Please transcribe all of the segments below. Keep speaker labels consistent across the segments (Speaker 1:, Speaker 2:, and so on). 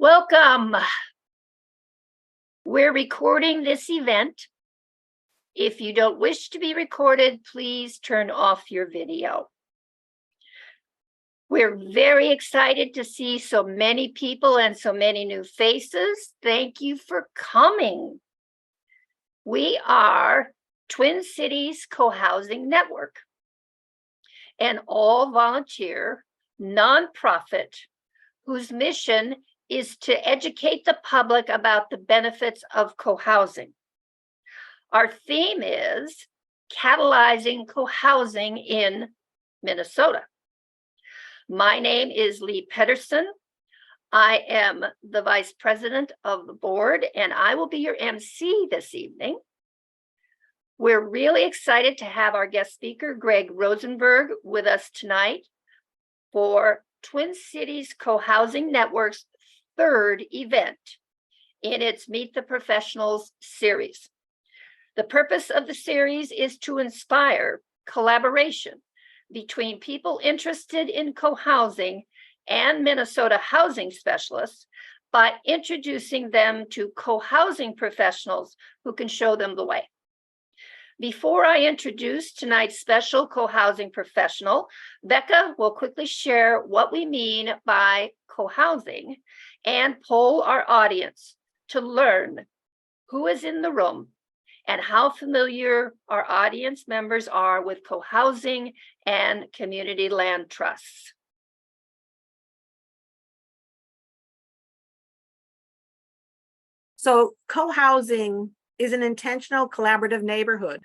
Speaker 1: Welcome. We're recording this event. If you don't wish to be recorded, please turn off your video. We're very excited to see so many people and so many new faces. Thank you for coming. We are Twin Cities Cohousing Network, an all-volunteer nonprofit whose mission is to educate the public about the benefits of cohousing. Our theme is catalyzing cohousing in Minnesota. My name is Lee Pedersen. I am the vice president of the board, and I will be your MC this evening. We're really excited to have our guest speaker, Greg Rosenberg, with us tonight for Twin Cities Cohousing Network's third event in its Meet the Professionals series. The purpose of the series is to inspire collaboration between people interested in cohousing and Minnesota housing specialists by introducing them to cohousing professionals who can show them the way. Before I introduce tonight's special cohousing professional, Becca will quickly share what we mean by cohousing and poll our audience to learn who is in the room and how familiar our audience members are with cohousing and community land trusts.
Speaker 2: So cohousing is an intentional collaborative neighborhood.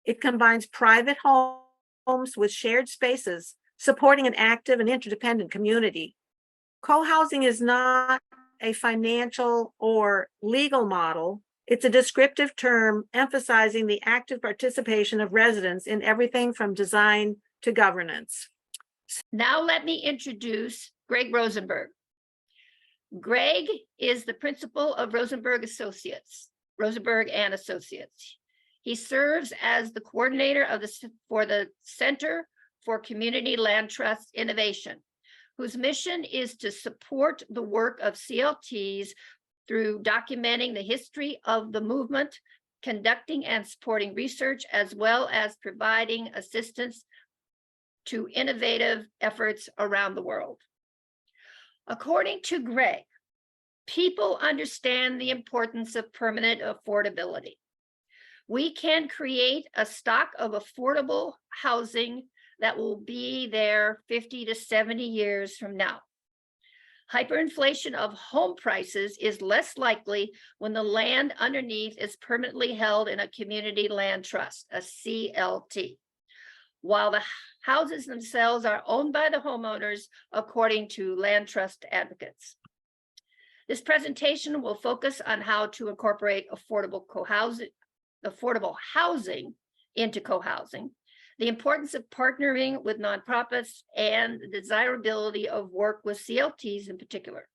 Speaker 2: It combines private homes with shared spaces, supporting an active and interdependent community. Cohousing is not a financial or legal model. It's a descriptive term emphasizing the active participation of residents in everything from design to governance.
Speaker 1: Now let me introduce Greg Rosenberg. Greg is the principal of Rosenberg and Associates. He serves as the coordinator for the Center for Community Land Trust Innovation, whose mission is to support the work of CLTs through documenting the history of the movement, conducting and supporting research, as well as providing assistance to innovative efforts around the world. According to Greg, people understand the importance of permanent affordability. We can create a stock of affordable housing that will be there 50 to 70 years from now. Hyperinflation of home prices is less likely when the land underneath is permanently held in a community land trust, a CLT, while the houses themselves are owned by the homeowners, according to land trust advocates. This presentation will focus on how to incorporate affordable housing into cohousing, the importance of partnering with nonprofits, and the desirability of work with CLTs in particular.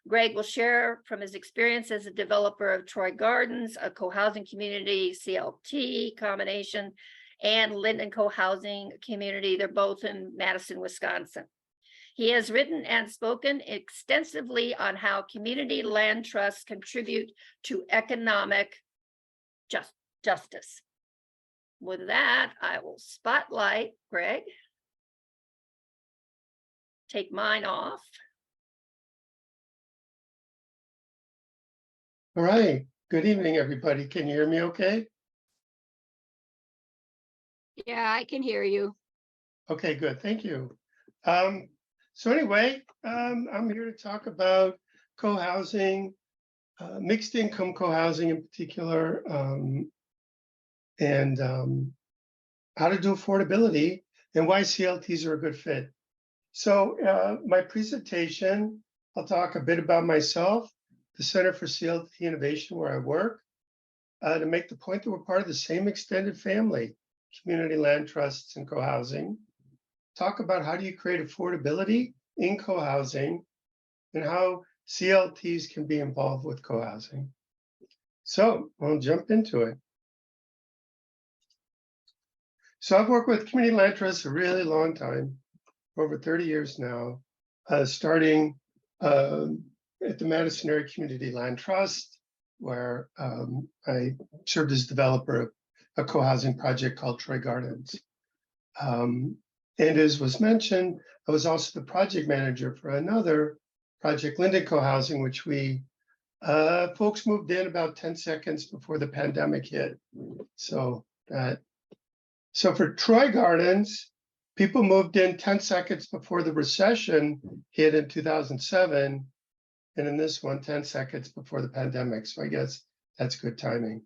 Speaker 1: Greg will share from his experience as a developer of Troy Gardens, a cohousing community CLT combination, and Linden Cohousing Community. They're both in Madison, Wisconsin. He has written and spoken extensively on how community land trusts contribute to economic justice. With that, I will spotlight Greg. Take mine off.
Speaker 3: All right. Good evening, everybody. Can you hear me okay?
Speaker 1: Yeah, I can hear you.
Speaker 3: Okay, good. Thank you. So anyway, I'm here to talk about cohousing, mixed income cohousing in particular, and how to do affordability and why CLTs are a good fit. So my presentation, I'll talk a bit about myself, the Center for CLT Innovation where I work, to make the point that we're part of the same extended family, community land trusts and cohousing. Talk about how do you create affordability in cohousing and how CLTs can be involved with cohousing. So I'll jump into it. So I've worked with community land trusts a really long time, for over 30 years now, starting at the Madison Area Community Land Trust, where I served as developer of a co-housing project called Troy Gardens. And as was mentioned, I was also the project manager for another project, Linden Cohousing, which we folks moved in about 10 seconds before the pandemic hit. So for Troy Gardens, people moved in 10 seconds before the recession hit in 2007. And in this one, 10 seconds before the pandemic. So I guess that's good timing.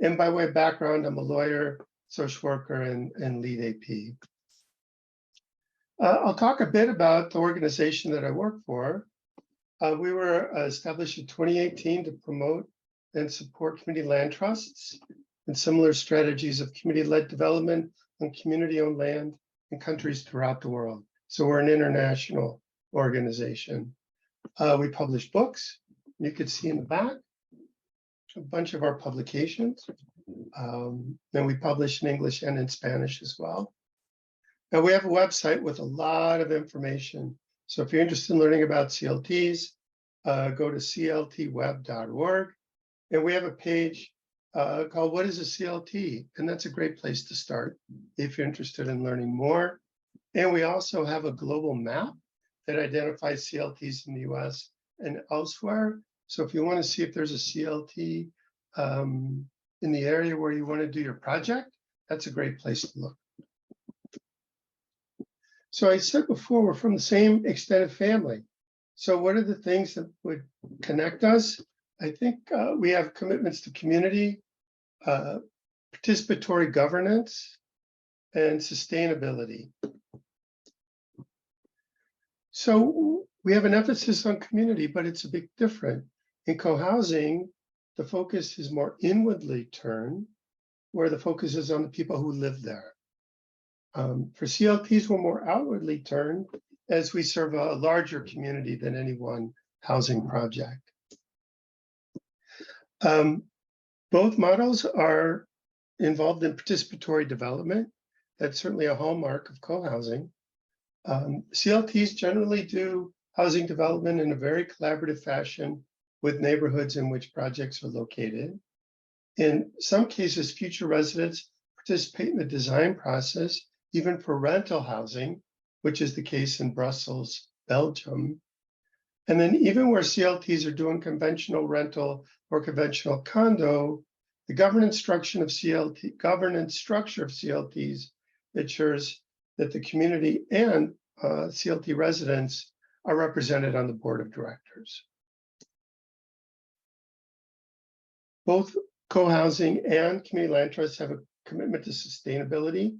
Speaker 3: And by way of background, I'm a lawyer, social worker, and lead AP. I'll talk a bit about the organization that I work for. We were established in 2018 to promote and support community land trusts and similar strategies of community-led development on community-owned land in countries throughout the world. So we're an international organization. We publish books. You could see in the back a bunch of our publications. And we publish in English and in Spanish as well. Now we have a website with a lot of information. So if you're interested in learning about CLTs, go to cltweb.org. And we have a page called What is a CLT? And that's a great place to start if you're interested in learning more. And we also have a global map that identifies CLTs in the US and elsewhere. So if you want to see if there's a CLT in the area where you want to do your project, that's a great place to look. So I said before, we're from the same extended family. So what are the things that would connect us? I think we have commitments to community, participatory governance, and sustainability. So we have an emphasis on community, but it's a bit different. In co-housing, the focus is more inwardly turned, where the focus is on the people who live there. For CLTs, we're more outwardly turned as we serve a larger community than any one housing project. Both models are involved in participatory development. That's certainly a hallmark of co-housing. CLTs generally do housing development in a very collaborative fashion with neighborhoods in which projects are located. In some cases, future residents participate in the design process, even for rental housing, which is the case in Brussels, Belgium. And then even where CLTs are doing conventional rental or conventional condo, the governance structure of CLTs ensures that the community and CLT residents are represented on the board of directors. Both co-housing and community land trusts have a commitment to sustainability,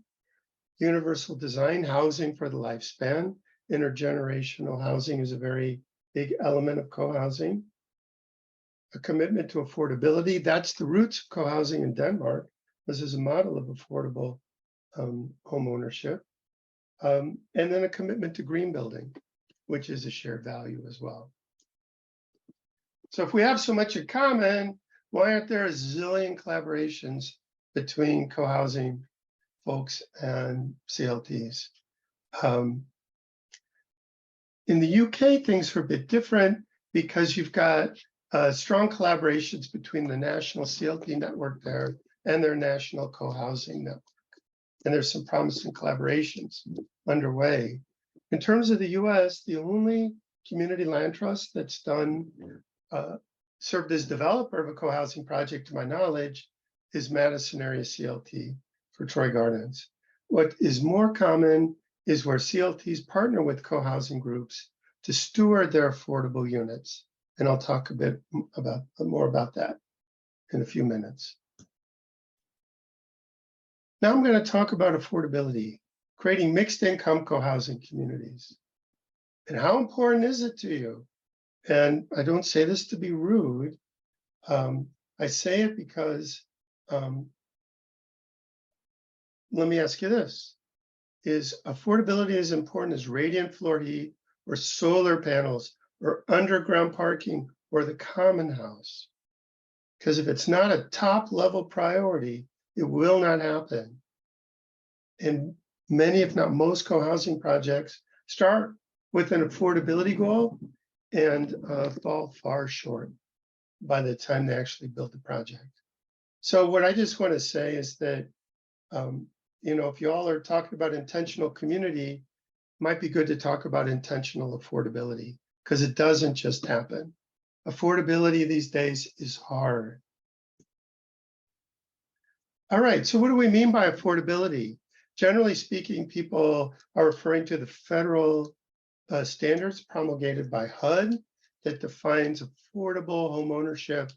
Speaker 3: universal design, housing for the lifespan. Intergenerational housing is a very big element of co-housing. A commitment to affordability, that's the roots of co-housing in Denmark. This is a model of affordable home ownership. And then a commitment to green building, which is a shared value as well. So if we have so much in common, why aren't there a zillion collaborations between co-housing folks and CLTs? In the UK, things are a bit different because you've got strong collaborations between the national CLT network there and their national co-housing network. And there's some promising collaborations underway. In terms of the US, the only community land trust that's served as developer of a co-housing project, to my knowledge, is Madison Area CLT for Troy Gardens. What is more common is where CLTs partner with co-housing groups to steward their affordable units. And I'll talk a bit more about that in a few minutes. Now I'm going to talk about affordability, creating mixed income co-housing communities. And how important is it to you? And I don't say this to be rude. I say it because, let me ask you this. Is affordability as important as radiant floor heat or solar panels or underground parking or the common house? Because if it's not a top level priority, it will not happen. And many, if not most, co-housing projects start with an affordability goal and fall far short by the time they actually build the project. So what I just want to say is that, if you all are talking about intentional community, it might be good to talk about intentional affordability, because it doesn't just happen. Affordability these days is hard. All right, so what do we mean by affordability? Generally speaking, people are referring to the federal standards promulgated by HUD that defines affordable homeownership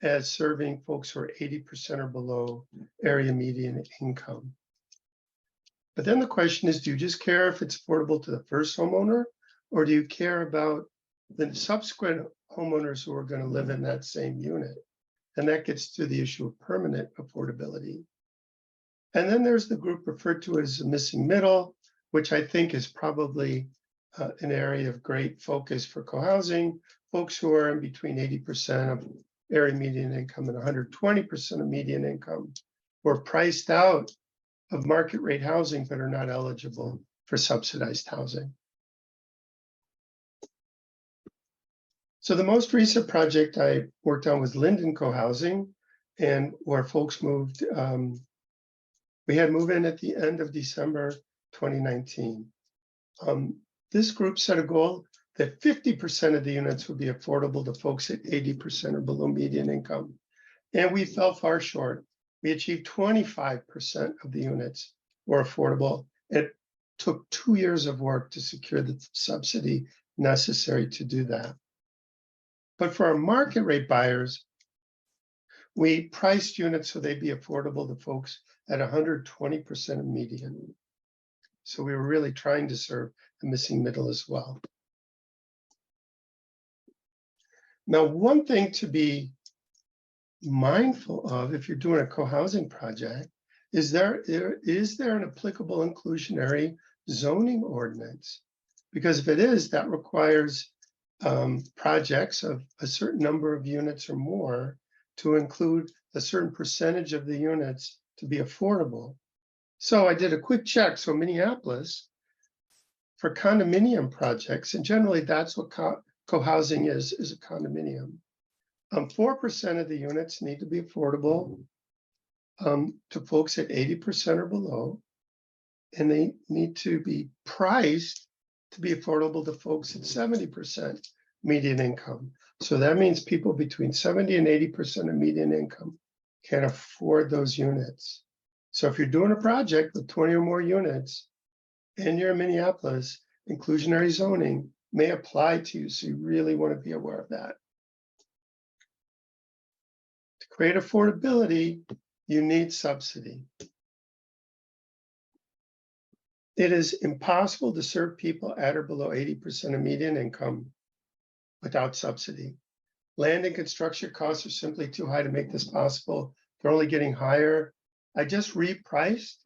Speaker 3: as serving folks who are 80% or below area median income. But then the question is, do you just care if it's affordable to the first homeowner, or do you care about the subsequent homeowners who are going to live in that same unit? And that gets to the issue of permanent affordability. And then there's the group referred to as the missing middle, which I think is probably an area of great focus for cohousing, folks who are in between 80% of area median income and 120% of median income, were priced out of market rate housing but are not eligible for subsidized housing. So the most recent project I worked on was Linden Cohousing, and where folks moved, we had move in at the end of December 2019. This group set a goal that 50% of the units would be affordable to folks at 80% or below median income. And we fell far short. We achieved 25% of the units were affordable. It took 2 years of work to secure the subsidy necessary to do that. But for our market rate buyers, we priced units so they'd be affordable to folks at 120% of median. So we were really trying to serve the missing middle as well. Now, one thing to be mindful of if you're doing a co-housing project is there an applicable inclusionary zoning ordinance? Because if it is, that requires projects of a certain number of units or more to include a certain percentage of the units to be affordable. So I did a quick check. So Minneapolis, for condominium projects, and generally that's what co-housing is a condominium. 4% of the units need to be affordable to folks at 80% or below, and they need to be priced to be affordable to folks at 70% median income. So that means people between 70 and 80% of median income can afford those units. So if you're doing a project with 20 or more units and you're in Minneapolis, inclusionary zoning may apply to you. So you really want to be aware of that. To create affordability, you need subsidy. It is impossible to serve people at or below 80% of median income without subsidy. Land and construction costs are simply too high to make this possible. They're only getting higher. I just repriced.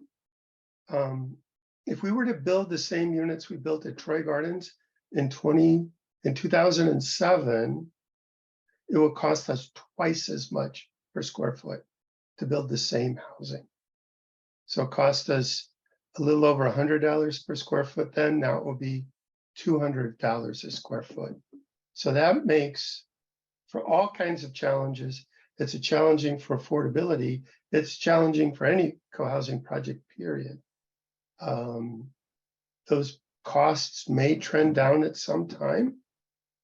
Speaker 3: If we were to build the same units we built at Troy Gardens in 2007, it would cost us twice as much per square foot to build the same housing. So it cost us a little over $100 per square foot then. Now it will be $200 a square foot. So that makes, for all kinds of challenges, it's challenging for affordability. It's challenging for any co-housing project, period. Those costs may trend down at some time,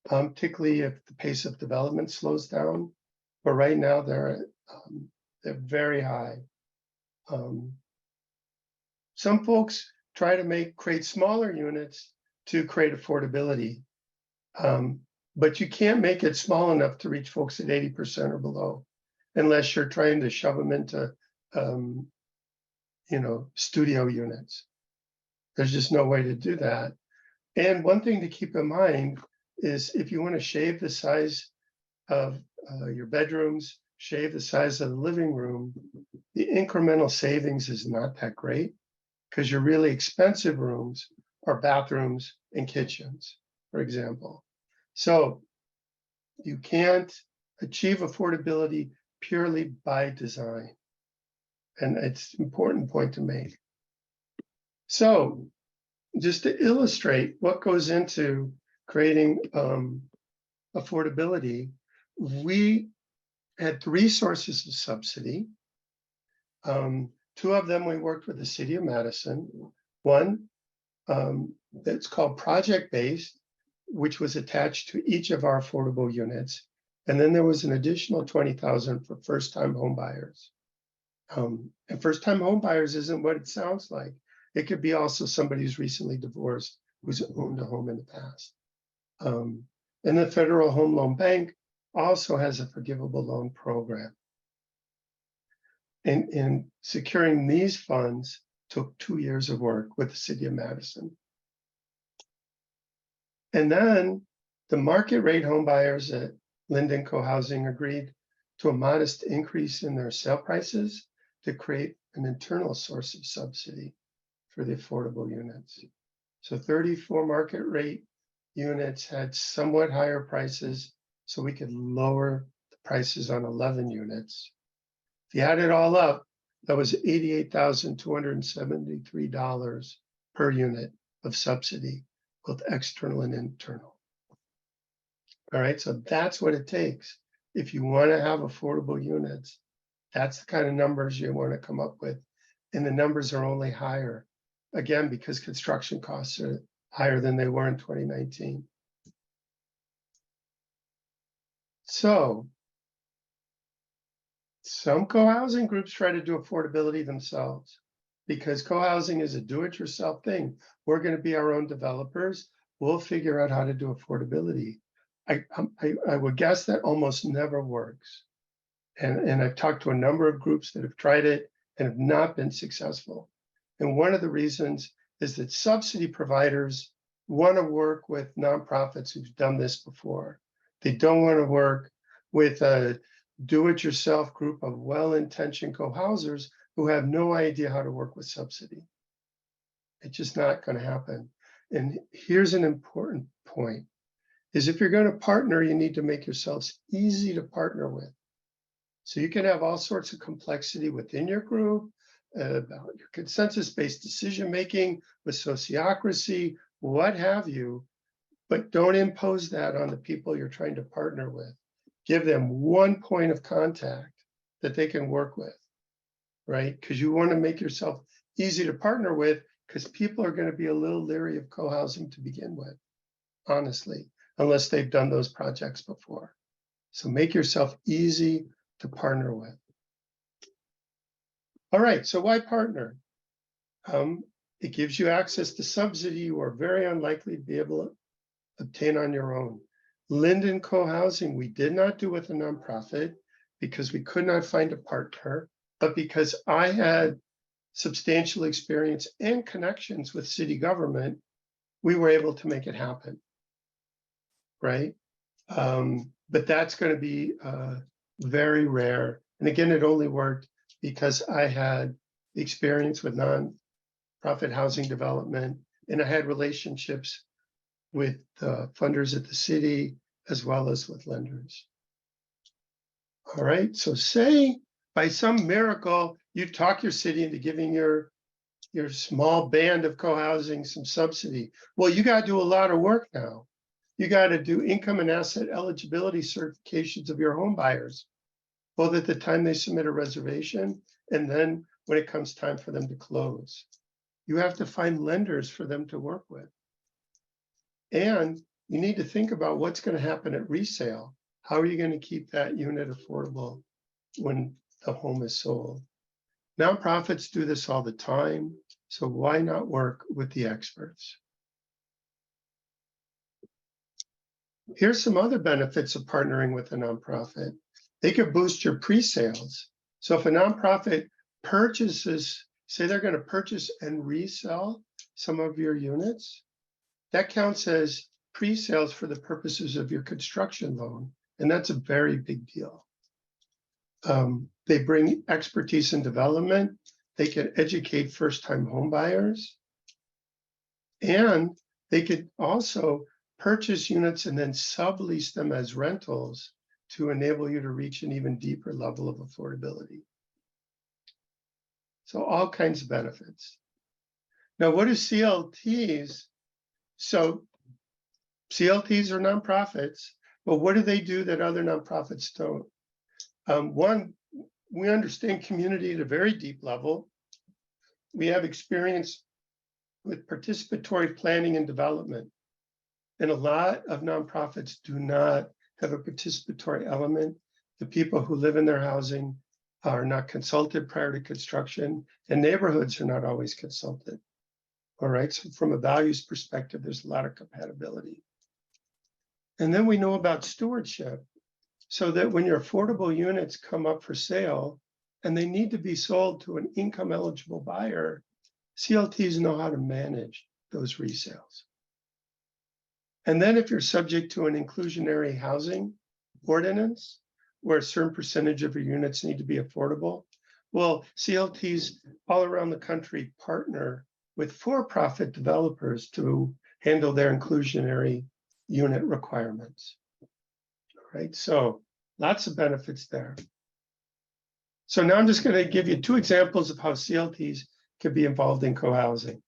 Speaker 3: particularly if the pace of development slows down. But right now they're very high. Some folks try to create smaller units to create affordability, but you can't make it small enough to reach folks at 80% or below, unless you're trying to shove them into, studio units. There's just no way to do that. And one thing to keep in mind is if you want to shave the size of your bedrooms, shave the size of the living room, the incremental savings is not that great, because your really expensive rooms are bathrooms and kitchens, for example. So you can't achieve affordability purely by design. And it's an important point to make. So just to illustrate what goes into creating affordability, we had 3 sources of subsidy. 2 of them we worked with the city of Madison. One that's called project-based, which was attached to each of our affordable units. And then there was an additional 20,000 for first-time home buyers. And first-time home buyers isn't what it sounds like. It could be also somebody who's recently divorced, who's owned a home in the past. And the Federal Home Loan Bank also has a forgivable loan program. And securing these funds took 2 years of work with the city of Madison. And then the market rate home buyers at Linden Cohousing agreed to a modest increase in their sale prices to create an internal source of subsidy for the affordable units. So 34 market rate units had somewhat higher prices, so we could lower the prices on 11 units. If you add it all up, that was $88,273 per unit of subsidy, both external and internal. All right, so that's what it takes. If you want to have affordable units, that's the kind of numbers you want to come up with. And the numbers are only higher, again, because construction costs are higher than they were in 2019. So some co-housing groups try to do affordability themselves because co-housing is a do-it-yourself thing. We're going to be our own developers. We'll figure out how to do affordability. I would guess that almost never works. And I've talked to a number of groups that have tried it and have not been successful. And one of the reasons is that subsidy providers want to work with nonprofits who've done this before. They don't want to work with a do-it-yourself group of well-intentioned co-housers who have no idea how to work with subsidy. It's just not going to happen. And here's an important point, is if you're going to partner, you need to make yourselves easy to partner with. So you can have all sorts of complexity within your group, about your consensus-based decision-making with sociocracy, what have you, but don't impose that on the people you're trying to partner with. Give them one point of contact that they can work with, right? Because you want to make yourself easy to partner with, because people are going to be a little leery of co-housing to begin with, honestly, unless they've done those projects before. So make yourself easy to partner with. All right, so why partner? It gives you access to subsidy you are very unlikely to be able to obtain on your own. Linden Co-Housing, we did not do with a nonprofit because we could not find a partner, but because I had substantial experience and connections with city government, we were able to make it happen, right? But that's going to be very rare. And again, it only worked because I had experience with nonprofit housing development, and I had relationships with funders at the city, as well as with lenders. All right, so say by some miracle, you talk your city into giving your small band of co-housing some subsidy. Well, you got to do a lot of work now. You got to do income and asset eligibility certifications of your home buyers, both at the time they submit a reservation and then when it comes time for them to close. You have to find lenders for them to work with. And you need to think about what's going to happen at resale. How are you going to keep that unit affordable when the home is sold? Nonprofits do this all the time, so why not work with the experts? Here's some other benefits of partnering with a nonprofit. They could boost your pre-sales. So if a nonprofit purchases, say they're going to purchase and resell some of your units, that counts as pre-sales for the purposes of your construction loan, and that's a very big deal. They bring expertise in development. They can educate first-time home buyers, and they could also purchase units and then sublease them as rentals to enable you to reach an even deeper level of affordability. So all kinds of benefits. Now, what are CLTs? So CLTs are nonprofits But what do they do that other nonprofits don't? One, we understand community at a very deep level. We have experience with participatory planning and development. And a lot of nonprofits do not have a participatory element. The people who live in their housing are not consulted prior to construction, and neighborhoods are not always consulted. All right, so from a values perspective, there's a lot of compatibility. And then we know about stewardship, so that when your affordable units come up for sale and they need to be sold to an income eligible buyer, CLTs know how to manage those resales. And then if you're subject to an inclusionary housing ordinance, where a certain percentage of your units need to be affordable, well, CLTs all around the country partner with for-profit developers to handle their inclusionary unit requirements. All right, so lots of benefits there. So now I'm just going to give you two examples of how CLTs could be involved in co-housing.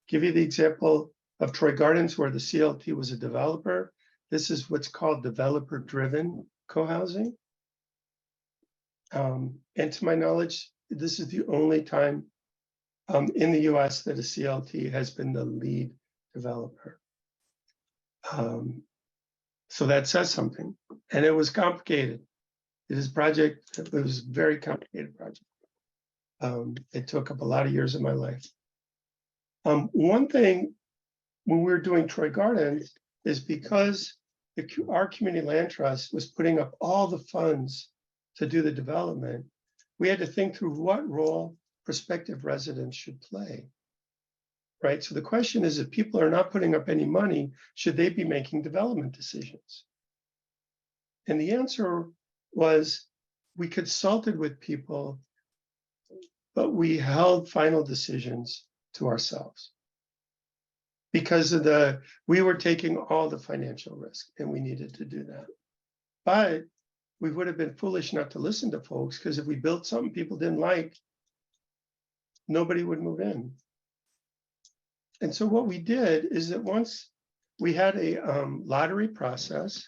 Speaker 3: Give you the example of Troy Gardens, where the CLT was a developer. This is what's called developer-driven co-housing. And to my knowledge, this is the only time in the US that a CLT has been the lead developer. So that says something. And it was complicated. It was a very complicated project. It took up a lot of years of my life. One thing when we were doing Troy Gardens is because our community land trust was putting up all the funds to do the development, we had to think through what role prospective residents should play, right? So the question is, if people are not putting up any money, should they be making development decisions? And the answer was, we consulted with people, but we held final decisions to ourselves. Because we were taking all the financial risk and we needed to do that. But we would have been foolish not to listen to folks, because if we built something people didn't like, nobody would move in. And so what we did is that once we had a lottery process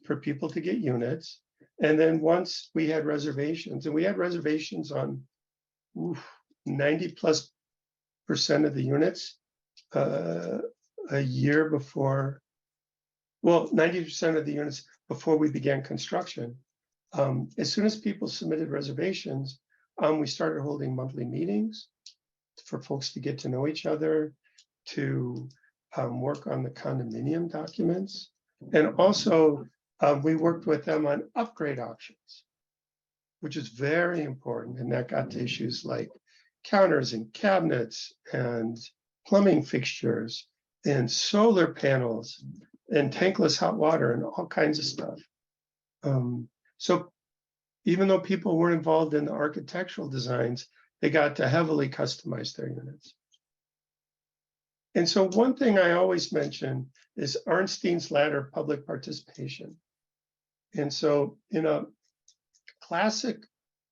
Speaker 3: for people to get units, and then once we had reservations, and we had reservations on 90+% of the units, a year before, well, 90% of the units before we began construction. As soon as people submitted reservations, we started holding monthly meetings for folks to get to know each other, to work on the condominium documents. And also, we worked with them on upgrade options, which is very important. And that got to issues like counters and cabinets and plumbing fixtures and solar panels and tankless hot water and all kinds of stuff. So even though people weren't involved in the architectural designs, they got to heavily customize their units. And so one thing I always mention is Arnstein's ladder of public participation. And so in a classic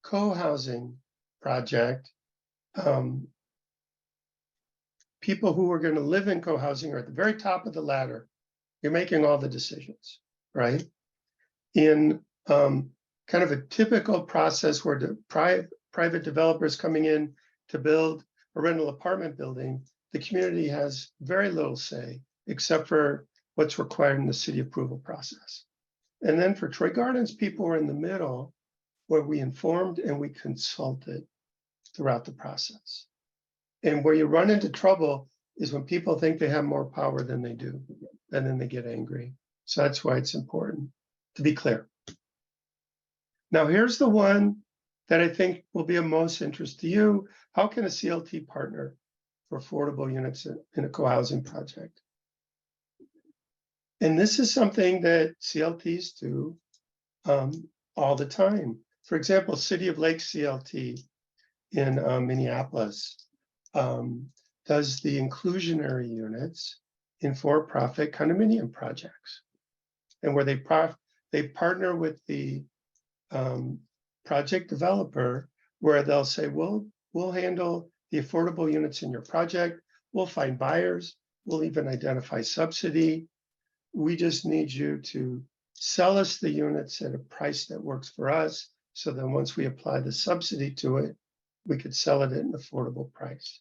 Speaker 3: co-housing project, people who are going to live in co-housing are at the very top of the ladder. You're making all the decisions, right? In kind of a typical process where the private developers coming in to build a rental apartment building, the community has very little say, except for what's required in the city approval process. And then for Troy Gardens, people were in the middle, where we informed and we consulted throughout the process. And where you run into trouble is when people think they have more power than they do, and then they get angry. So that's why it's important to be clear. Now, here's the one that I think will be of most interest to you. How can a CLT partner for affordable units in a co-housing project? And this is something that CLTs do all the time. For example, City of Lake CLT in Minneapolis does the inclusionary units in for-profit condominium projects, and where they partner with the project developer, where they'll say, well, we'll handle the affordable units in your project, we'll find buyers, we'll even identify subsidy. We just need you to sell us the units at a price that works for us. So then once we apply the subsidy to it, we could sell it at an affordable price.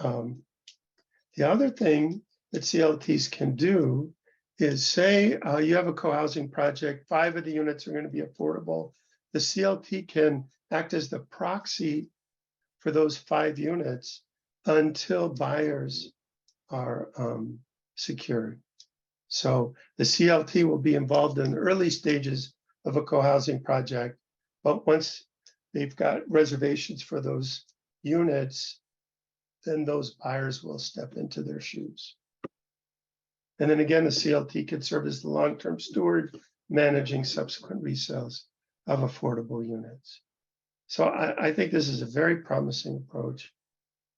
Speaker 3: The other thing that CLTs can do is say you have a co-housing project, 5 of the units are going to be affordable. The CLT can act as the proxy for those 5 units until buyers are secured. So the CLT will be involved in the early stages of a co-housing project, but once they've got reservations for those units, then those buyers will step into their shoes. And then again, the CLT could serve as the long-term steward, managing subsequent resales of affordable units. So I think this is a very promising approach,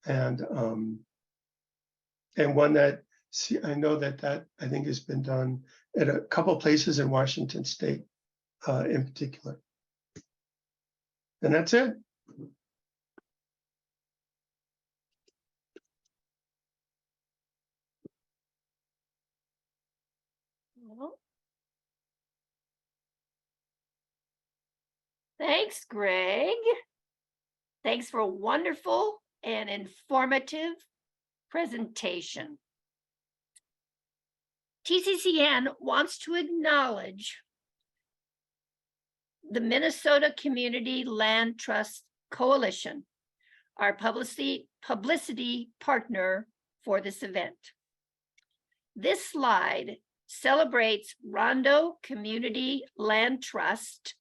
Speaker 3: and one that I know that I think has been done at a couple places in Washington State, in particular. And that's it.
Speaker 1: Well, thanks, Greg. Thanks for a wonderful and informative presentation. TCCN wants to acknowledge the Minnesota Community Land Trust Coalition, our publicity partner for this event. This slide celebrates Rondo Community Land Trust,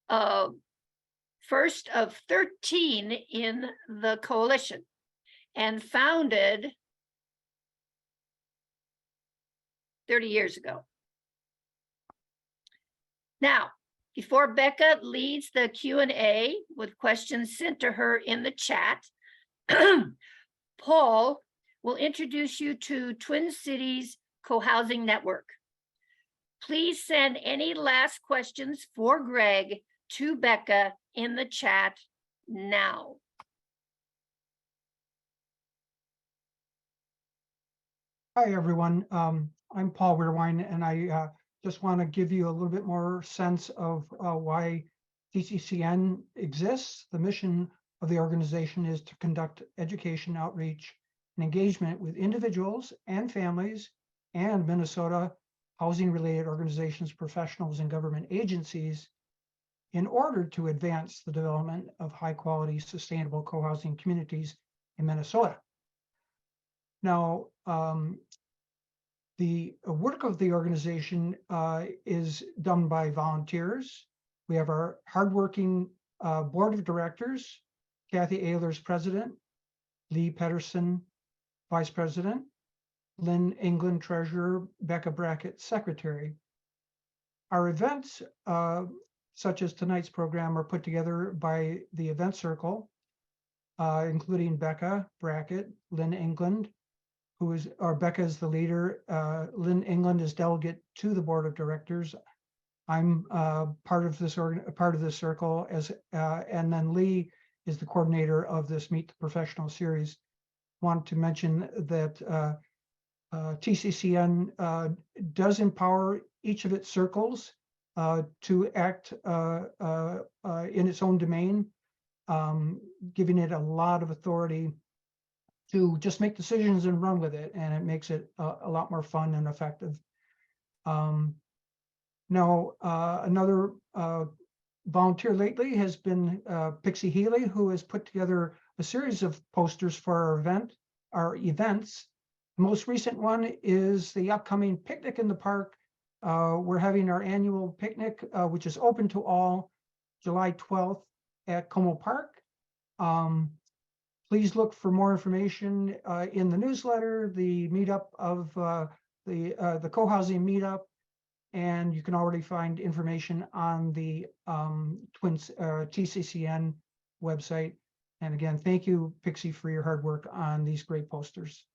Speaker 1: first of 13 in the coalition, and founded 30 years ago. Now, before Becca leads the Q&A with questions sent to her in the chat, Paul will introduce you to Twin Cities Co-Housing Network. Please send any last questions for Greg to Becca in the chat now.
Speaker 4: Hi, everyone. I'm Paul Weirwine, and I just want to give you a little bit more sense of why TCCN exists. The mission of the organization is to conduct education, outreach, and engagement with individuals and families and Minnesota housing-related organizations, professionals, and government agencies in order to advance the development of high-quality, sustainable co-housing communities in Minnesota. Now, the work of the organization is done by volunteers. We have our hardworking board of directors, Kathy Ehlers, president, Lee Pedersen, vice president, Lynn England, treasurer, Becca Brackett, secretary. Our events, such as tonight's program, are put together by the event circle, including Becca Brackett, Lynn England, Becca is the leader. Lynn England is delegate to the board of directors. I'm part of this circle, and then Lee is the coordinator of this Meet the Professional series. Want to mention that TCCN does empower each of its circles to act in its own domain, giving it a lot of authority to just make decisions and run with it, and it makes it a lot more fun and effective. Now, another volunteer lately has been Pixie Healy, who has put together a series of posters for our events. The most recent one is the upcoming picnic in the park. We're having our annual picnic, which is open to all, July 12th at Como Park. Please look for more information in the newsletter, the meetup of the co-housing meetup, and you can already find information on the TCCN website. And again, thank you, Pixie, for your hard work on these great posters.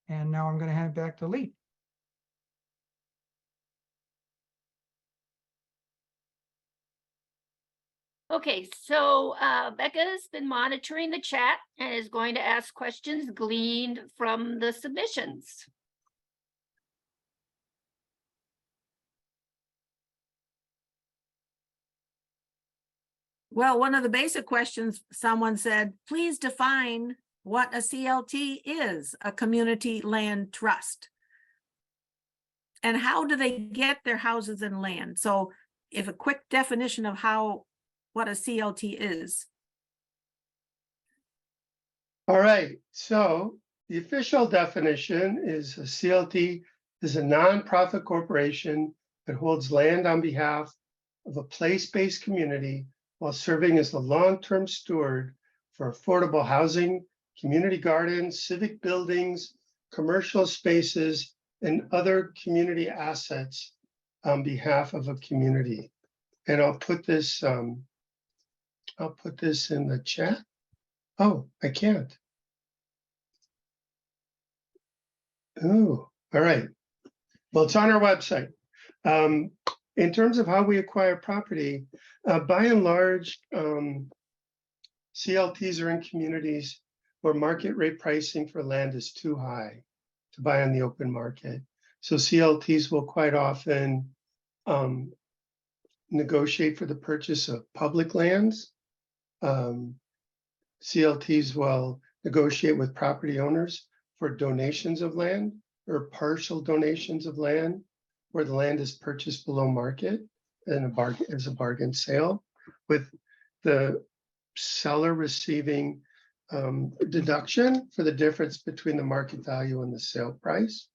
Speaker 4: And now I'm going to hand it back to Lee.
Speaker 1: Okay, so Becca's been monitoring the chat and is going to ask questions gleaned from the submissions.
Speaker 2: Well, one of the basic questions, someone said, please define what a CLT is, a community land trust. And how do they get their houses and land? So if a quick definition of what a CLT is.
Speaker 3: All right, so the official definition is a CLT is a nonprofit corporation that holds land on behalf of a place-based community while serving as the long-term steward for affordable housing, community gardens, civic buildings, commercial spaces, and other community assets on behalf of a community. And I'll put this in the chat. Oh, I can't. Oh, all right. Well, it's on our website. In terms of how we acquire property, by and large, CLTs are in communities where market rate pricing for land is too high to buy on the open market. So CLTs will quite often negotiate for the purchase of public lands. CLTs will negotiate with property owners for donations of land or partial donations of land where the land is purchased below market and as a bargain sale, with the seller receiving deduction for the difference between the market value and the sale price.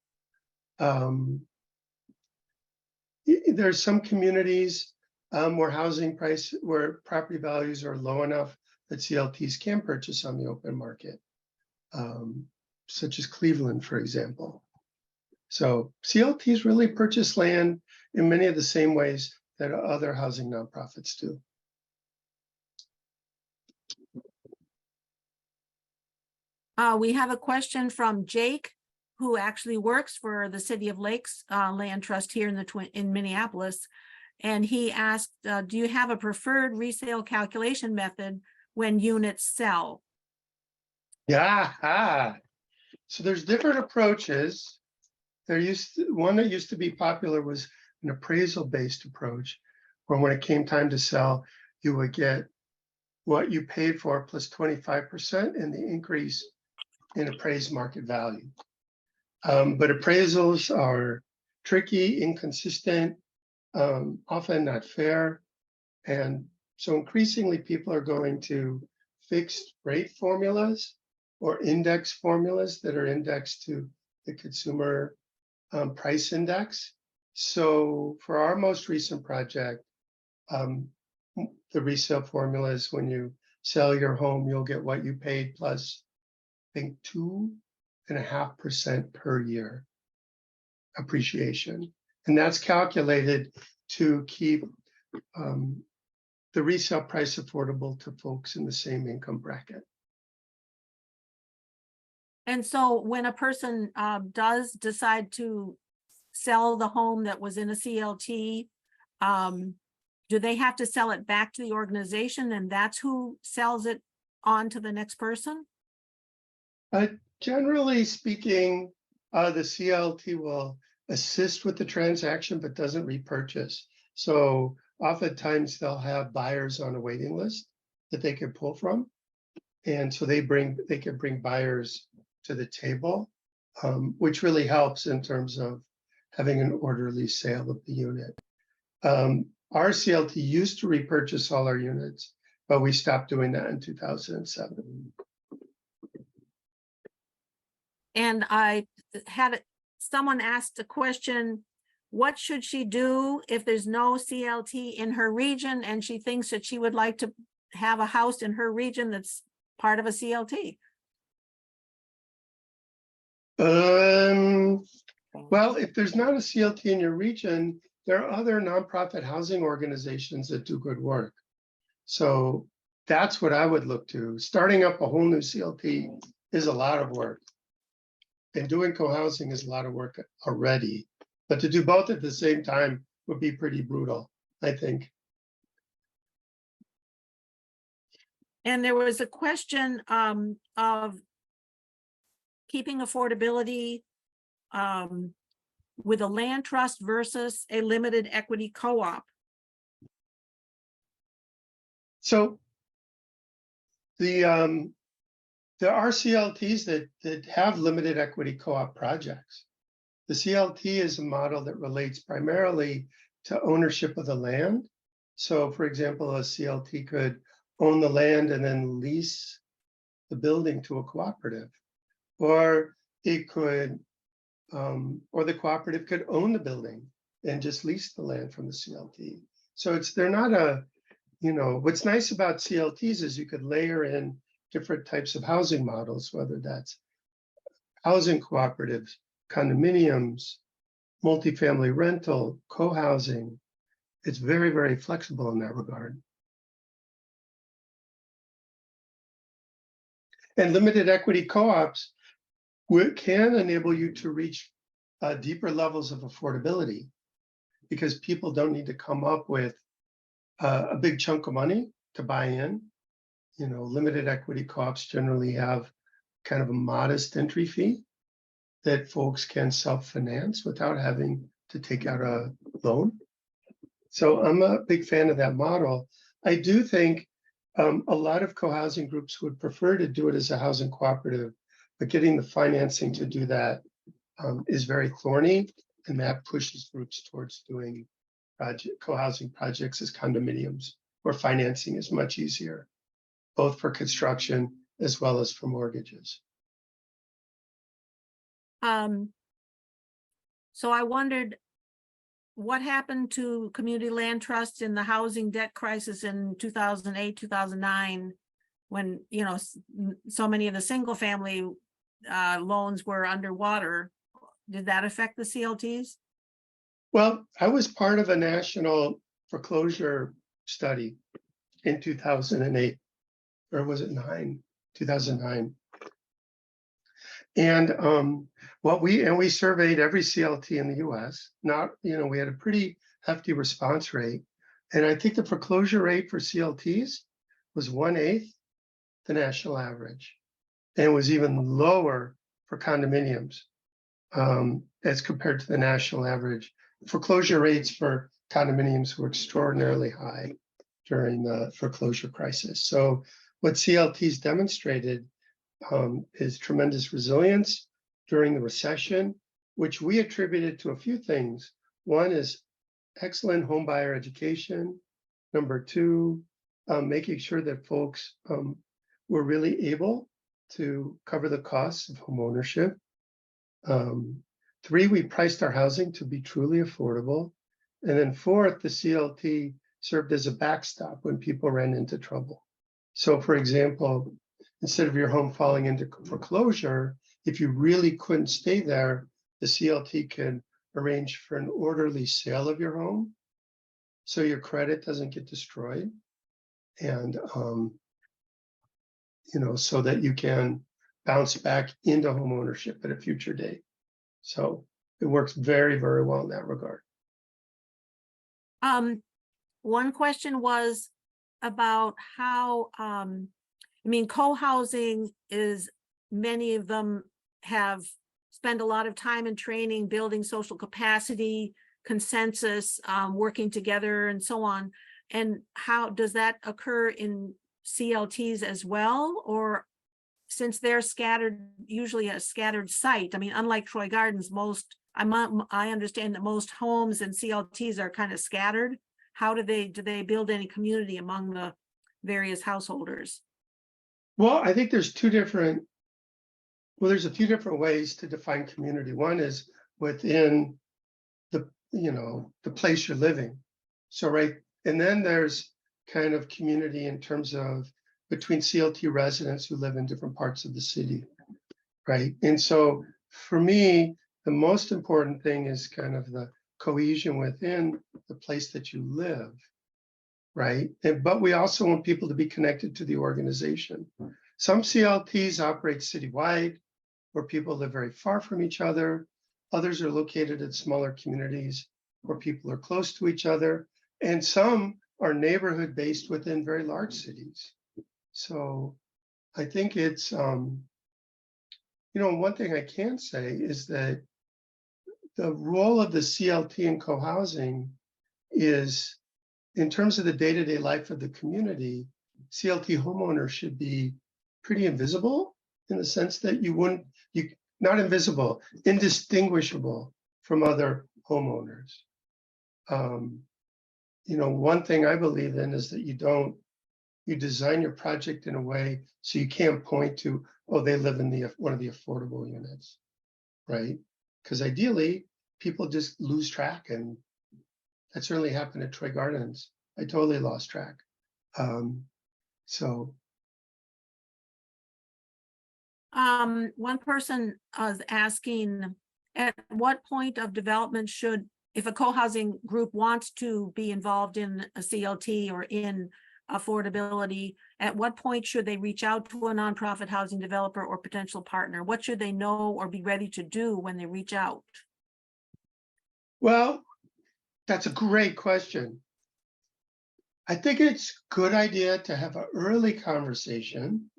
Speaker 3: There's some communities where property values are low enough that CLTs can purchase on the open market, such as Cleveland, for example. So CLTs really purchase land in many of the same ways that other housing nonprofits do.
Speaker 2: We have a question from Jake, who actually works for the City of Lakes Land Trust here in Minneapolis. And he asked, do you have a preferred resale calculation method when units sell?
Speaker 3: Yeah. So there's different approaches. One that used to be popular was an appraisal-based approach, where when it came time to sell, you would get what you paid for plus 25% in the increase in appraised market value. But appraisals are tricky, inconsistent, often not fair. And so increasingly people are going to fixed rate formulas or index formulas that are indexed to the consumer price index. So for our most recent project, the resale formula is when you sell your home, you'll get what you paid plus, I think, 2.5% per year appreciation. And that's calculated to keep the resale price affordable to folks in the same income bracket.
Speaker 2: And so when a person does decide to sell the home that was in a CLT, do they have to sell it back to the organization and that's who sells it on to the next person?
Speaker 3: Generally speaking, the CLT will assist with the transaction but doesn't repurchase. So oftentimes they'll have buyers on a waiting list that they can pull from. And so they can bring buyers to the table, which really helps in terms of having an orderly sale of the unit. Our CLT used to repurchase all our units, but we stopped doing that in 2007.
Speaker 2: And I had someone asked a question, what should she do if there's no CLT in her region and she thinks that she would like to have a house in her region that's part of a CLT?
Speaker 3: Well, if there's not a CLT in your region, there are other nonprofit housing organizations that do good work. So that's what I would look to. Starting up a whole new CLT is a lot of work. And doing co-housing is a lot of work already. But to do both at the same time would be pretty brutal, I think.
Speaker 2: And there was a question of keeping affordability with a land trust versus a limited equity co-op.
Speaker 3: So there are CLTs that have limited equity co-op projects. The CLT is a model that relates primarily to ownership of the land. So for example, a CLT could own the land and then lease the building to a cooperative, or it could, or the cooperative could own the building and just lease the land from the CLT. So they're not a, what's nice about CLTs is you could layer in different types of housing models, whether that's housing cooperatives, condominiums, multifamily rental, co-housing. It's very, very flexible in that regard. And limited equity co-ops can enable you to reach deeper levels of affordability, because people don't need to come up with a big chunk of money to buy in. Limited equity co-ops generally have kind of a modest entry fee that folks can self-finance without having to take out a loan. So I'm a big fan of that model. I do think a lot of co-housing groups would prefer to do it as a housing cooperative, but getting the financing to do that is very thorny, and that pushes groups towards doing co-housing projects as condominiums, where financing is much easier, both for construction as well as for mortgages.
Speaker 2: So I wondered what happened to community land trusts in the housing debt crisis in 2008, 2009, when, so many of the single family loans were underwater. Did that affect the CLTs?
Speaker 3: Well, I was part of a national foreclosure study in 2008, or was it 2009? And we surveyed every CLT in the US. We had a pretty hefty response rate. And I think the foreclosure rate for CLTs was 1/8 the national average, and was even lower for condominiums as compared to the national average. Foreclosure rates for condominiums were extraordinarily high during the foreclosure crisis. So what CLTs demonstrated is tremendous resilience during the recession, which we attributed to a few things. One is excellent home buyer education. Number two, making sure that folks were really able to cover the costs of home ownership. Three, we priced our housing to be truly affordable. And then fourth, the CLT served as a backstop when people ran into trouble. So for example, instead of your home falling into foreclosure, if you really couldn't stay there, the CLT can arrange for an orderly sale of your home so your credit doesn't get destroyed, and so that you can bounce back into home ownership at a future date. So it works very, very well in that regard.
Speaker 2: One question was about how, co-housing is, many of them have spent a lot of time in training, building social capacity, consensus, working together, and so on. And how does that occur in CLTs as well? Or since they're scattered, usually a scattered site, unlike Troy Gardens, I understand that most homes and CLTs are kind of scattered. How do they build any community among the various householders?
Speaker 3: Well, I think there's a few different ways to define community. One is within the place you're living. So, right. And then there's kind of community in terms of between CLT residents who live in different parts of the city, right? And so for me, the most important thing is kind of the cohesion within the place that you live, right? But we also want people to be connected to the organization. Some CLTs operate citywide, where people live very far from each other. Others are located in smaller communities where people are close to each other. And some are neighborhood based within very large cities. So I think it's, one thing I can say is that the role of the CLT in co-housing is, in terms of the day-to-day life of the community, CLT homeowners should be pretty invisible in the sense that not invisible, indistinguishable from other homeowners. One thing I believe in is that you design your project in a way so you can't point to, oh, they live in one of the affordable units, right? Because ideally, people just lose track, and that certainly happened at Troy Gardens. I totally lost track.
Speaker 2: One person is asking, at what point of development if a co-housing group wants to be involved in a CLT or in affordability, at what point should they reach out to a nonprofit housing developer or potential partner? What should they know or be ready to do when they reach out?
Speaker 3: Well, that's a great question. I think it's a good idea to have an early conversation,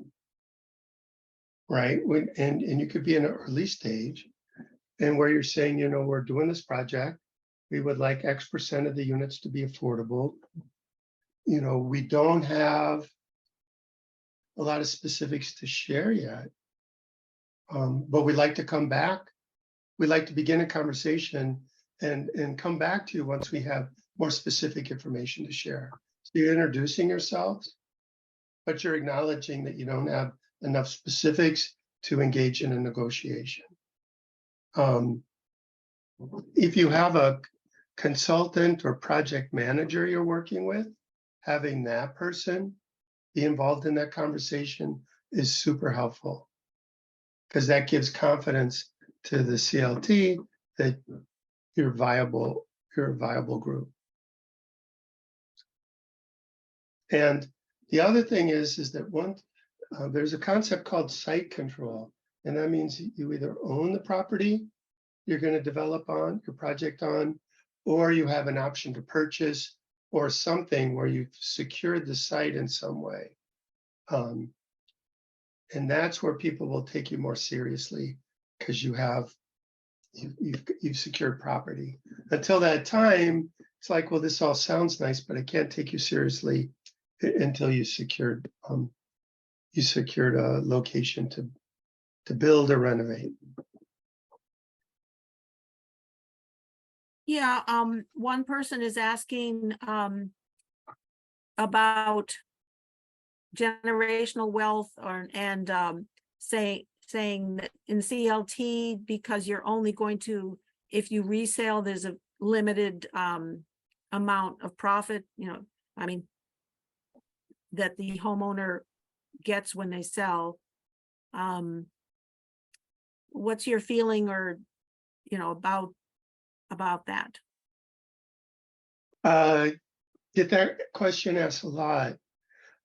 Speaker 3: right? And you could be in an early stage, and where you're saying, we're doing this project, we would like X% of the units to be affordable. We don't have a lot of specifics to share yet, but we'd like to come back. We'd like to begin a conversation and come back to you once we have more specific information to share. So you're introducing yourselves, but you're acknowledging that you don't have enough specifics to engage in a negotiation. If you have a consultant or project manager you're working with, having that person be involved in that conversation is super helpful, because that gives confidence to the CLT that you're a viable group. And the other thing is that there's a concept called site control, and that means you either own the property you're going to develop on your project on, or you have an option to purchase or something where you've secured the site in some way. And that's where people will take you more seriously, because you've secured property. Until that time, it's like, well, this all sounds nice, but I can't take you seriously until you secured a location to build or renovate.
Speaker 2: Yeah, one person is asking about generational wealth saying that in CLT, because you're only going to, if you resell, there's a limited amount of profit, that the homeowner gets when they sell. What's your feeling or, about that?
Speaker 3: Get that question asked a lot.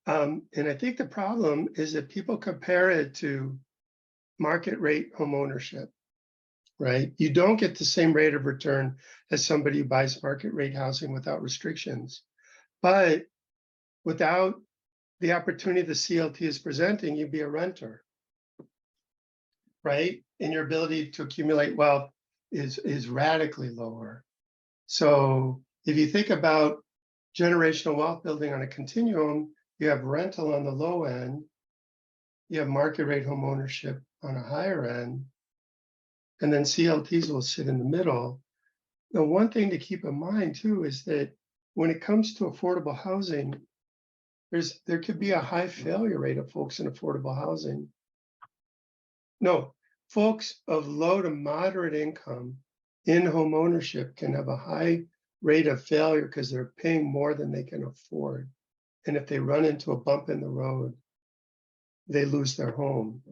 Speaker 3: And I think the problem is that people compare it to market rate home ownership, right? You don't get the same rate of return as somebody who buys market rate housing without restrictions. But without the opportunity the CLT is presenting, you'd be a renter, right? And your ability to accumulate wealth is radically lower. So if you think about generational wealth building on a continuum, you have rental on the low end, you have market rate home ownership on a higher end, and then CLTs will sit in the middle. Now, one thing to keep in mind too is that when it comes to affordable housing, there could be a high failure rate of folks in affordable housing. No, folks of low to moderate income in home ownership can have a high rate of failure because they're paying more than they can afford. And if they run into a bump in the road, they lose their home.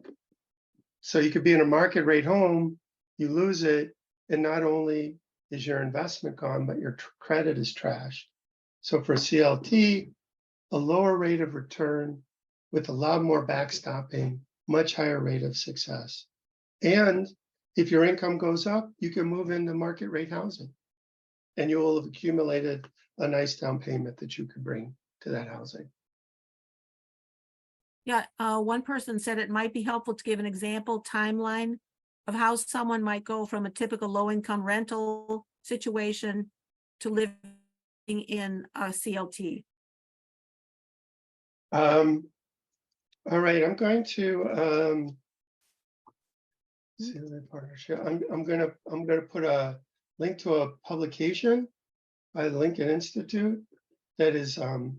Speaker 3: So you could be in a market rate home, you lose it, and not only is your investment gone, but your credit is trashed. So for CLT, a lower rate of return with a lot more backstopping, much higher rate of success. And if your income goes up, you can move into market rate housing, and you will have accumulated a nice down payment that you could bring to that housing.
Speaker 2: Yeah, one person said it might be helpful to give an example timeline of how someone might go from a typical low-income rental situation to living in a CLT.
Speaker 3: All right, I'm going to see the partnership. I'm gonna put a link to a publication by the Lincoln Institute that is a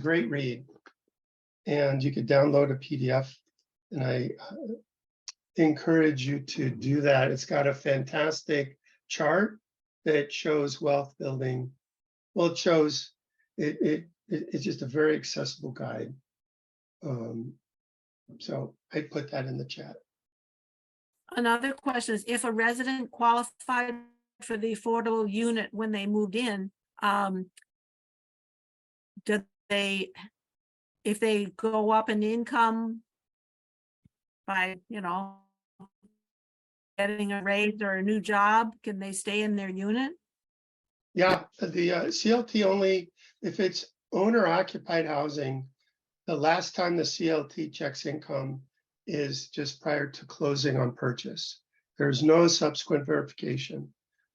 Speaker 3: great read, and you could download a PDF, and I encourage you to do that. It's got a fantastic chart that shows wealth building. Well, it shows it's just a very accessible guide. So I put that in the chat.
Speaker 2: Another question is, if a resident qualified for the affordable unit when they moved in, do they, if they go up in income by, getting a raise or a new job, can they stay in their unit?
Speaker 3: Yeah, the CLT only, if it's owner occupied housing, the last time the CLT checks income is just prior to closing on purchase. There's no subsequent verification.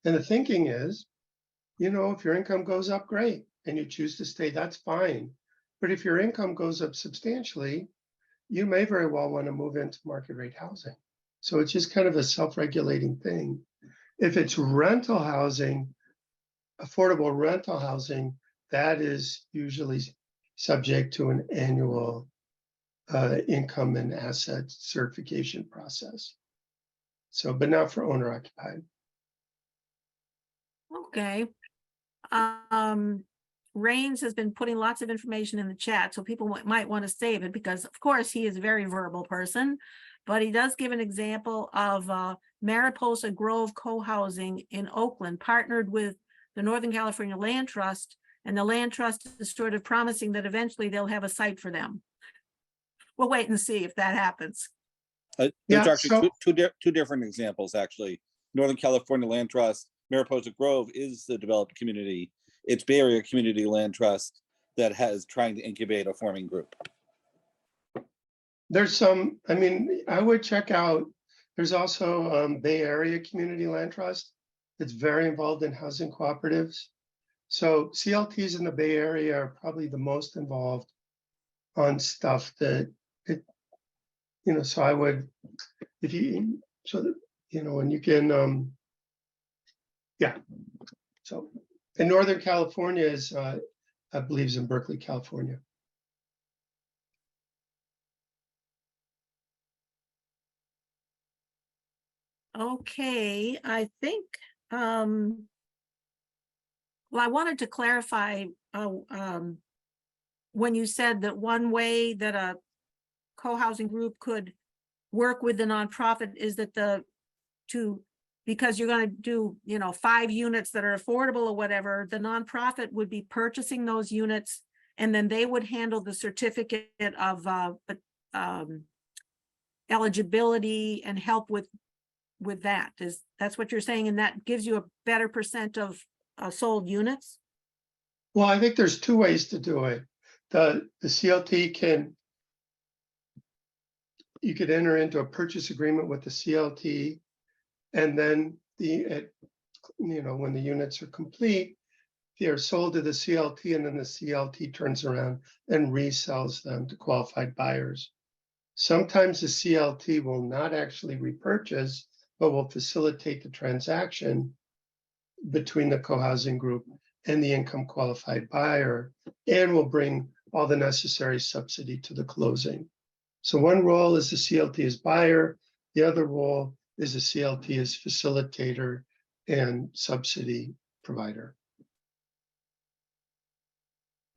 Speaker 3: And the thinking is, if your income goes up, great, and you choose to stay, that's fine. But if your income goes up substantially, you may very well want to move into market rate housing. So it's just kind of a self-regulating thing. If it's rental housing, affordable rental housing, that is usually subject to an annual income and asset certification process. So, but not for owner occupied.
Speaker 2: Okay. Rains has been putting lots of information in the chat, so people might want to save it because, of course, he is a very verbal person, but he does give an example of Mariposa Grove Co-Housing in Oakland, partnered with the Northern California Land Trust, and the Land Trust is sort of promising that eventually they'll have a site for them. We'll wait and see if that happens.
Speaker 5: There's actually two different examples, actually. Northern California Land Trust, Mariposa Grove is the developed community. It's Bay Area Community Land Trust that has trying to incubate a forming group.
Speaker 3: There's some, I would check out, there's also Bay Area Community Land Trust that's very involved in housing cooperatives. So CLTs in the Bay Area are probably the most involved on stuff that so I would, if you, so that, and you can, yeah. So, and Northern California is, I believe, is in Berkeley, California.
Speaker 2: Okay, I think, well, I wanted to clarify when you said that one way that a co-housing group could work with the nonprofit is that because you're going to do, 5 units that are affordable or whatever, the nonprofit would be purchasing those units and then they would handle the certificate of eligibility and help with that. That's what you're saying, and that gives you a better percent of sold units?
Speaker 3: Well, I think there's 2 ways to do it. The CLT you could enter into a purchase agreement with the CLT, and then when the units are complete, they are sold to the CLT, and then the CLT turns around and resells them to qualified buyers. Sometimes the CLT will not actually repurchase, but will facilitate the transaction between the co-housing group and the income qualified buyer, and will bring all the necessary subsidy to the closing. So one role is the CLT as buyer, the other role is the CLT as facilitator and subsidy provider.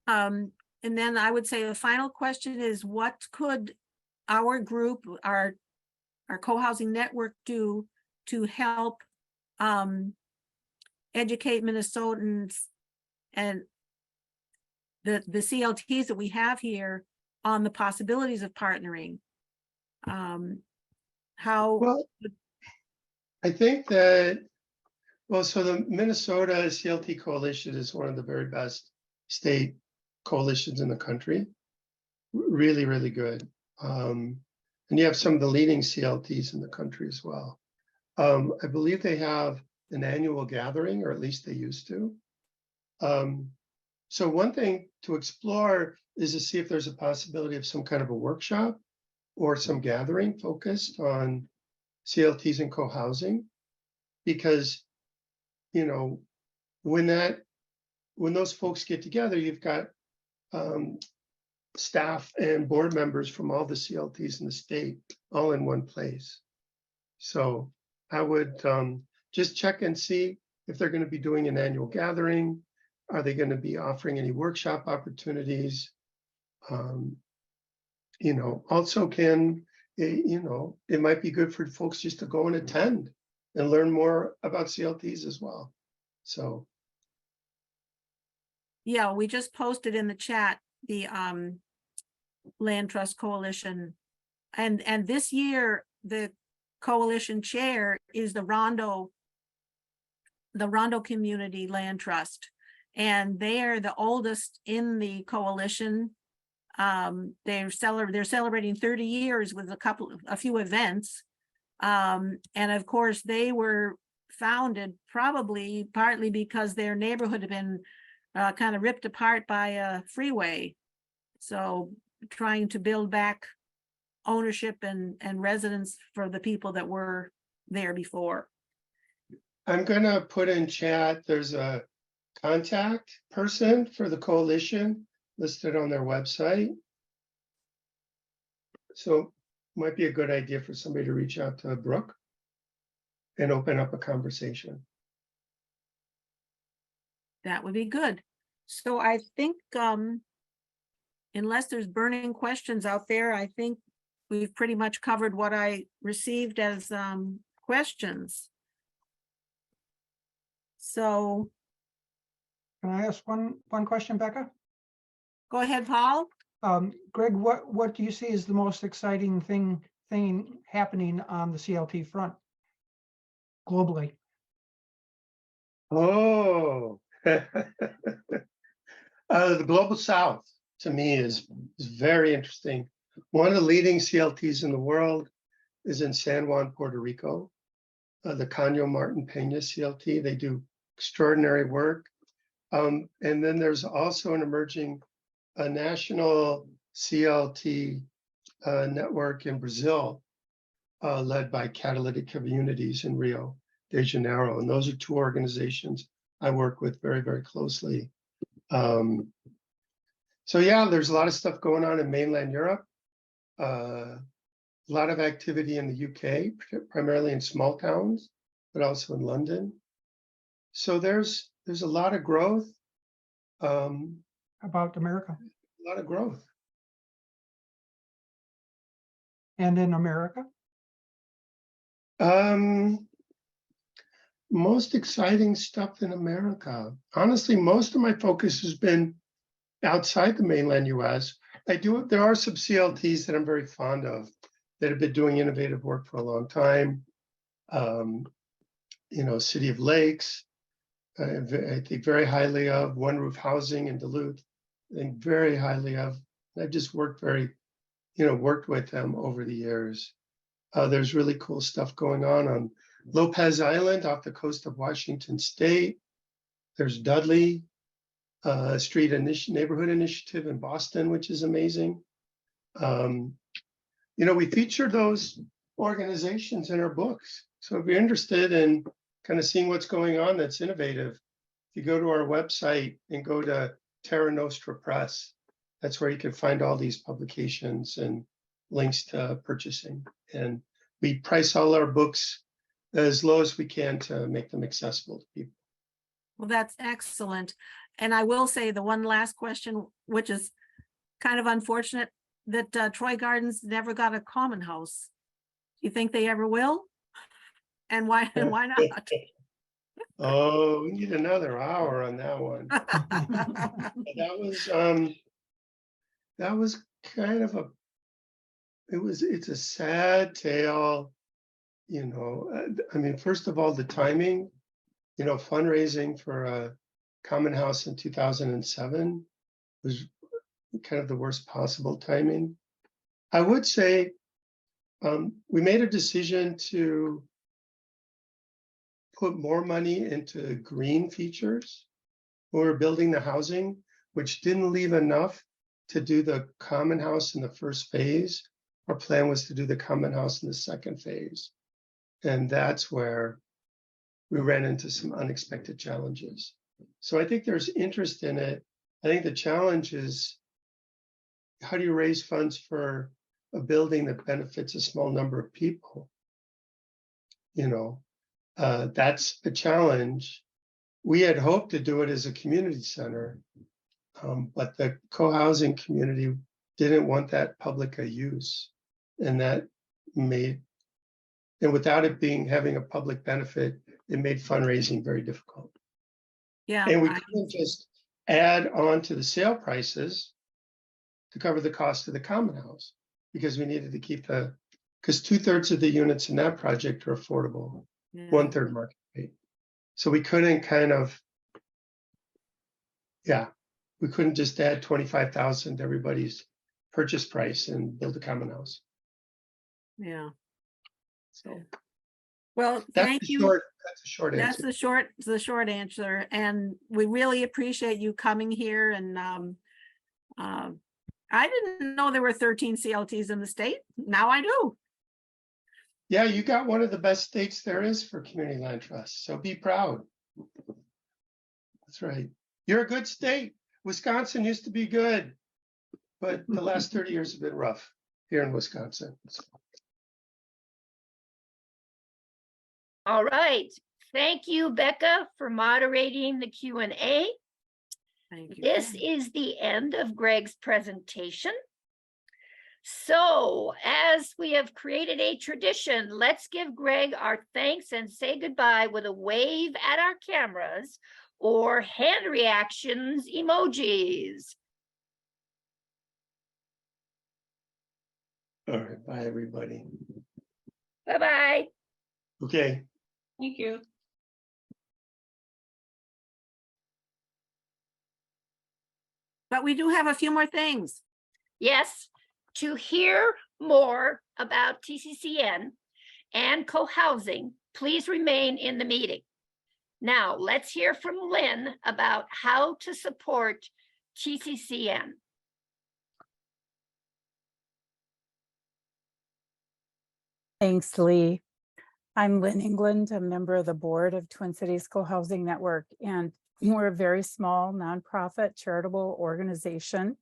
Speaker 2: And then I would say the final question is, what could our group, our co-housing network do to help educate Minnesotans and the CLTs that we have here on the possibilities of partnering?
Speaker 3: Well, I think that, so the Minnesota CLT Coalition is one of the very best state coalitions in the country. Really, really good. And you have some of the leading CLTs in the country as well. I believe they have an annual gathering, or at least they used to. So one thing to explore is to see if there's a possibility of some kind of a workshop or some gathering focused on CLTs and co-housing. Because, you know, when those folks get together, you've got staff and board members from all the CLTs in the state all in one place. So I would just check and see if they're going to be doing an annual gathering. Are they going to be offering any workshop opportunities? You know, also it might be good for folks just to go and attend and learn more about CLTs as well. So.
Speaker 2: Yeah, we just posted in the chat the Land Trust Coalition. And this year, the coalition chair is the Rondo Community Land Trust. And they are the oldest in the coalition. They're celebrating 30 years with a few events. And of course, they were founded probably partly because their neighborhood had been kind of ripped apart by a freeway. So trying to build back ownership and residence for the people that were there before.
Speaker 3: I'm gonna put in chat, there's a contact person for the coalition listed on their website. So might be a good idea for somebody to reach out to Brooke and open up a conversation.
Speaker 2: That would be good. So I think unless there's burning questions out there, I think we've pretty much covered what I received as questions. So
Speaker 4: Can I ask one question, Becca?
Speaker 2: go ahead, Paul.
Speaker 4: Greg, what do you see as the most exciting thing happening on the CLT front globally?
Speaker 3: Oh, the Global South to me is very interesting. One of the leading CLTs in the world is in San Juan, Puerto Rico, the Caño Martin Peña CLT. They do extraordinary work. And then there's also an emerging national CLT network in Brazil, led by Catalytic Communities in Rio de Janeiro. And those are two organizations I work with very, very closely. So yeah, there's a lot of stuff going on in mainland Europe. A lot of activity in the UK, primarily in small towns, but also in London. So there's a lot of growth.
Speaker 4: About America
Speaker 3: A lot of growth.
Speaker 4: and in America?
Speaker 3: Most exciting stuff in America. Honestly, most of my focus has been outside the mainland US. There are some CLTs that I'm very fond of that have been doing innovative work for a long time. You know, City of Lakes, I think very highly of. One Roof Housing in Duluth, I think very highly of. I've just worked with them over the years. There's really cool stuff going on Lopez Island off the coast of Washington State. There's Dudley Street Neighborhood Initiative in Boston, which is amazing. You know, we feature those organizations in our books. So if you're interested in kind of seeing what's going on that's innovative, if you go to our website and go to Terra Nostra Press, that's where you can find all these publications and links to purchasing. And we price all our books as low as we can to make them accessible to people.
Speaker 2: Well, that's excellent. And I will say the one last question, which is kind of unfortunate, that Troy Gardens never got a common house. Do you think they ever will? And why not?
Speaker 3: Oh, we need another hour on that one. That was kind of it's a sad tale, you know. I mean, first of all, the timing, you know, fundraising for a common house in 2007 was kind of the worst possible timing. I would say we made a decision to put more money into green features when we were building the housing. which didn't leave enough to do the common house in the first phase. Our plan was to do the common house in the second phase. And that's where we ran into some unexpected challenges. So I think there's interest in it. I think the challenge is, how do you raise funds for a building that benefits a small number of people? You know, that's a challenge. We had hoped to do it as a community center, but the co-housing community didn't want that public a use. And that made, and without it having a public benefit, it made fundraising very difficult.
Speaker 2: Yeah.
Speaker 3: And we couldn't just add on to the sale prices to cover the cost of the common house, because we needed to keep because 2/3 of the units in that project are affordable, 1/3 market rate. So we couldn't we couldn't just add 25,000 to everybody's purchase price and build a common house.
Speaker 2: Yeah.
Speaker 3: So
Speaker 2: well,
Speaker 3: that's
Speaker 2: thank you.
Speaker 3: That's a short answer.
Speaker 2: That's the short answer. And we really appreciate you coming here. And I didn't know there were 13 CLTs in the state. Now I do.
Speaker 3: Yeah, you got one of the best states there is for community land trusts. So be proud. That's right. You're a good state. Wisconsin used to be good, but the last 30 years have been rough here in Wisconsin.
Speaker 1: All right. Thank you, Becca, for moderating the Q&A.
Speaker 2: Thank you.
Speaker 1: This is the end of Greg's presentation. So, as we have created a tradition, let's give Greg our thanks and say goodbye with a wave at our cameras or hand reactions emojis.
Speaker 3: All right. Bye, everybody.
Speaker 1: Bye-bye.
Speaker 3: Okay.
Speaker 6: Thank you.
Speaker 2: But we do have a few more things.
Speaker 1: Yes, to hear more about TCCN and co-housing, please remain in the meeting. Now, let's hear from Lynn about how to support TCCN.
Speaker 7: Thanks, Lee. I'm Lynn England, a member of the board of Twin Cities Co-Housing Network, and we're a very small nonprofit charitable organization.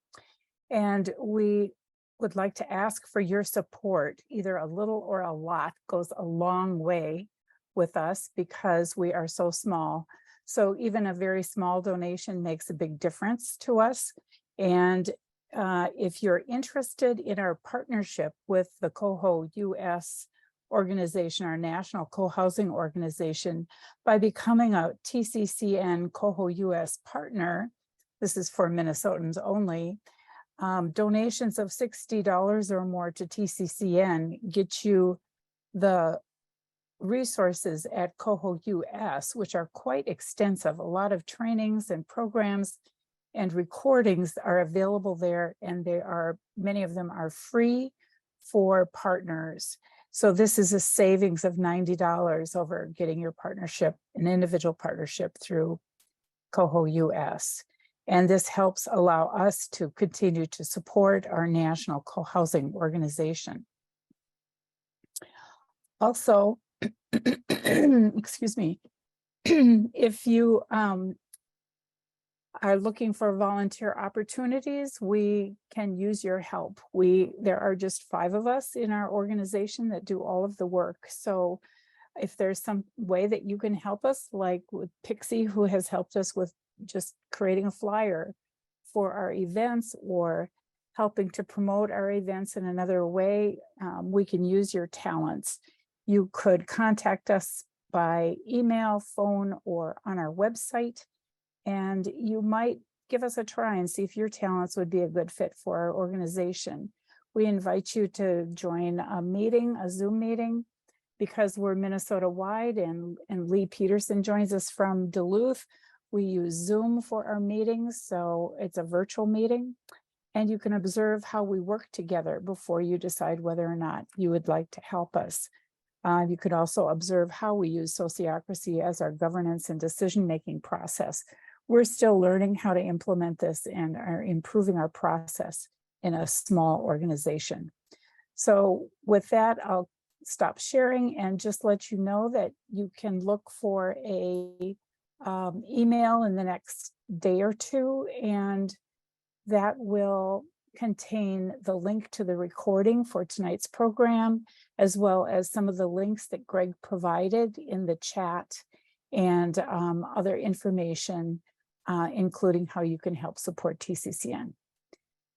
Speaker 7: And we would like to ask for your support. Either a little or a lot goes a long way with us because we are so small. So even a very small donation makes a big difference to us. And if you're interested in our partnership with the Coho US organization, our national co-housing organization, by becoming a TCCN Coho US partner, this is for Minnesotans only, donations of $60 or more to TCCN get you the resources at Coho US, which are quite extensive. A lot of trainings and programs and recordings are available there, and many of them are free for partners. So this is a savings of $90 over getting your partnership, an individual partnership through Coho US. And this helps allow us to continue to support our national co-housing organization. Also, excuse me, if you are looking for volunteer opportunities, we can use your help. There are just 5 of us in our organization that do all of the work. So if there's some way that you can help us, like with Pixie, who has helped us with just creating a flyer for our events or helping to promote our events in another way, we can use your talents. You could contact us by email, phone, or on our website. And you might give us a try and see if your talents would be a good fit for our organization. We invite you to join a meeting, a Zoom meeting, because we're Minnesota-wide, and Lee Peterson joins us from Duluth. We use Zoom for our meetings, so it's a virtual meeting. And you can observe how we work together before you decide whether or not you would like to help us. You could also observe how we use sociocracy as our governance and decision-making process. we're still learning how to implement this and are improving our process in a small organization. So with that, I'll stop sharing and just let you know that you can look for a email in the next day or two, and that will contain the link to the recording for tonight's program, as well as some of the links that Greg provided in the chat and other information, including how you can help support TCCN.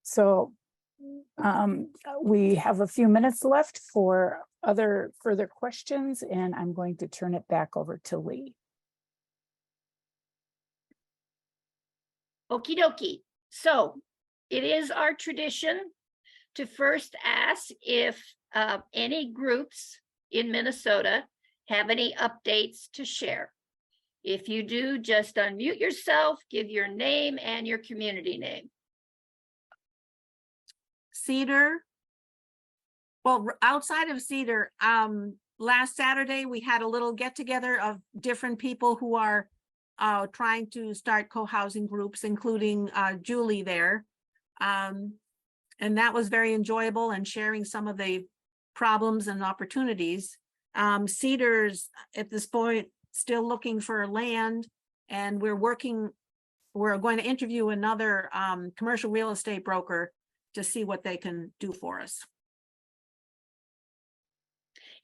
Speaker 7: So we have a few minutes left for other further questions, and I'm going to turn it back over to Lee.
Speaker 1: Okie dokie. So it is our tradition to first ask if any groups in Minnesota have any updates to share. If you do, just unmute yourself, give your name and your community name.
Speaker 2: Cedar. Well, outside of Cedar, last Saturday, we had a little get together of different people who are trying to start co-housing groups, including Julie there. And that was very enjoyable, and sharing some of the problems and opportunities. Cedar's at this point still looking for land, and we're going to interview another commercial real estate broker to see what they can do for us.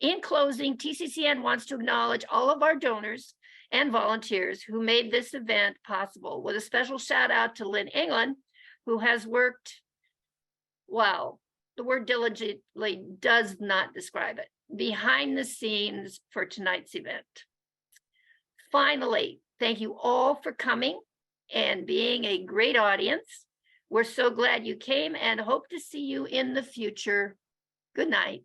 Speaker 1: In closing, TCCN wants to acknowledge all of our donors and volunteers who made this event possible, with a special shout out to Lynn England, who has worked, well, the word diligently does not describe it, behind the scenes for tonight's event. Finally, thank you all for coming and being a great audience. We're so glad you came and hope to see you in the future. Good night.